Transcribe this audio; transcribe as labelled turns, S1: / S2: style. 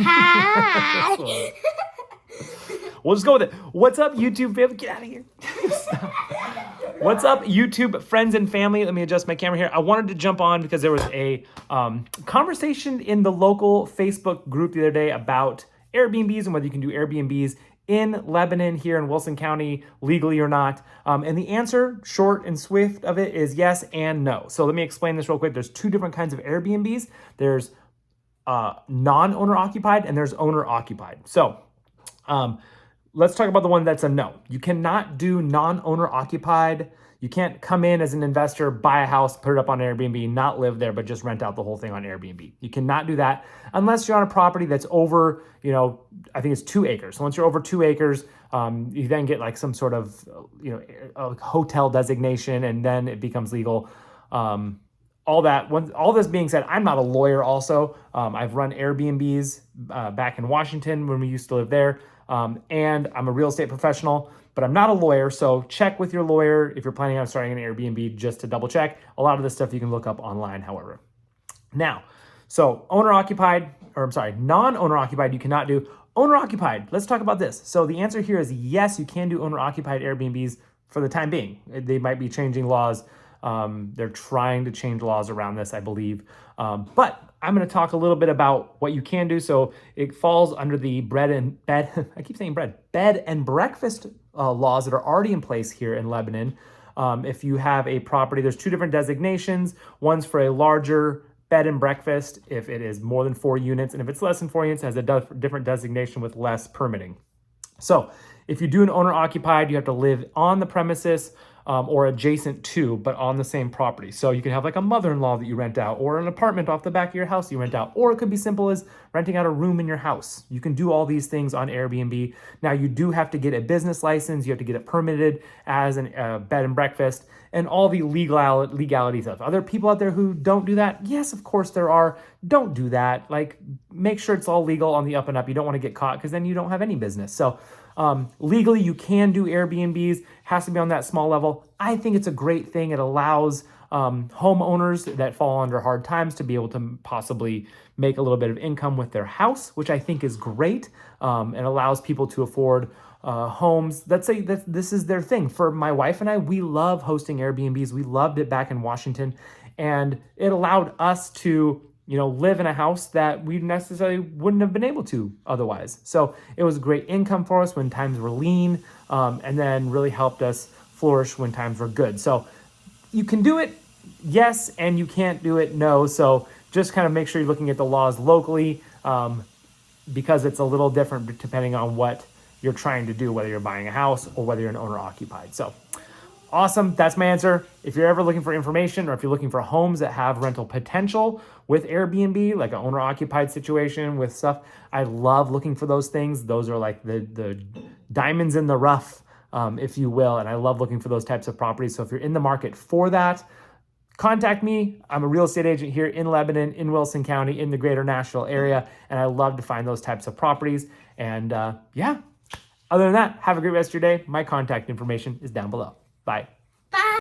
S1: Hi.
S2: We'll just go with it. What's up, YouTube family? Get out of here. What's up, YouTube friends and family? Let me adjust my camera here. I wanted to jump on because there was a conversation in the local Facebook group the other day about Airbnbs and whether you can do Airbnbs in Lebanon here in Wilson County, legally or not. And the answer, short and swift of it, is yes and no. So let me explain this real quick. There's two different kinds of Airbnbs. There's non-owner occupied and there's owner occupied. So let's talk about the one that's a no. You cannot do non-owner occupied. You can't come in as an investor, buy a house, put it up on Airbnb, not live there, but just rent out the whole thing on Airbnb. You cannot do that unless you're on a property that's over, I think it's 2 acres. So once you're over 2 acres, you then get like some sort of, a hotel designation, and then it becomes legal. All this being said, I'm not a lawyer also. I've run Airbnbs back in Washington when we used to live there. And I'm a real estate professional, but I'm not a lawyer. So check with your lawyer if you're planning on starting an Airbnb, just to double check. A lot of this stuff you can look up online, however. Now, so non-owner occupied, you cannot do. Owner occupied, let's talk about this. So the answer here is yes, you can do owner occupied Airbnbs for the time being. They might be changing laws. They're trying to change laws around this, I believe. But I'm going to talk a little bit about what you can do. So it falls under the bed and breakfast laws that are already in place here in Lebanon. If you have a property, there's 2 different designations. One's for a larger bed and breakfast if it is more than 4 units. And if it's less than 4 units, it has a different designation with less permitting. So if you do an owner occupied, you have to live on the premises or adjacent to, but on the same property. So you can have like a mother-in-law that you rent out, or an apartment off the back of your house you rent out, or it could be simple as renting out a room in your house. You can do all these things on Airbnb. Now you do have to get a business license. You have to get it permitted as a bed and breakfast, and all the legalities of other people out there who don't do that. Yes, of course there are. Don't do that. Like, make sure it's all legal on the up and up. You don't want to get caught because then you don't have any business. So legally, you can do Airbnbs, has to be on that small level. I think it's a great thing. It allows homeowners that fall under hard times to be able to possibly make a little bit of income with their house, which I think is great, and allows people to afford homes. Let's say that this is their thing. For my wife and I, we love hosting Airbnbs. We loved it back in Washington, and it allowed us to live in a house that we necessarily wouldn't have been able to otherwise. So it was great income for us when times were lean, and then really helped us flourish when times were good. So you can do it, yes, and you can't do it, no. So just kind of make sure you're looking at the laws locally, because it's a little different depending on what you're trying to do, whether you're buying a house or whether you're an owner occupied. So awesome. That's my answer. If you're ever looking for information, or if you're looking for homes that have rental potential with Airbnb, like an owner occupied situation with stuff, I love looking for those things. Those are like the diamonds in the rough, if you will. And I love looking for those types of properties. So if you're in the market for that, contact me. I'm a real estate agent here in Lebanon, in Wilson County, in the greater Nashville area. And I love to find those types of properties. And other than that, have a great rest of your day. My contact information is down below. Bye.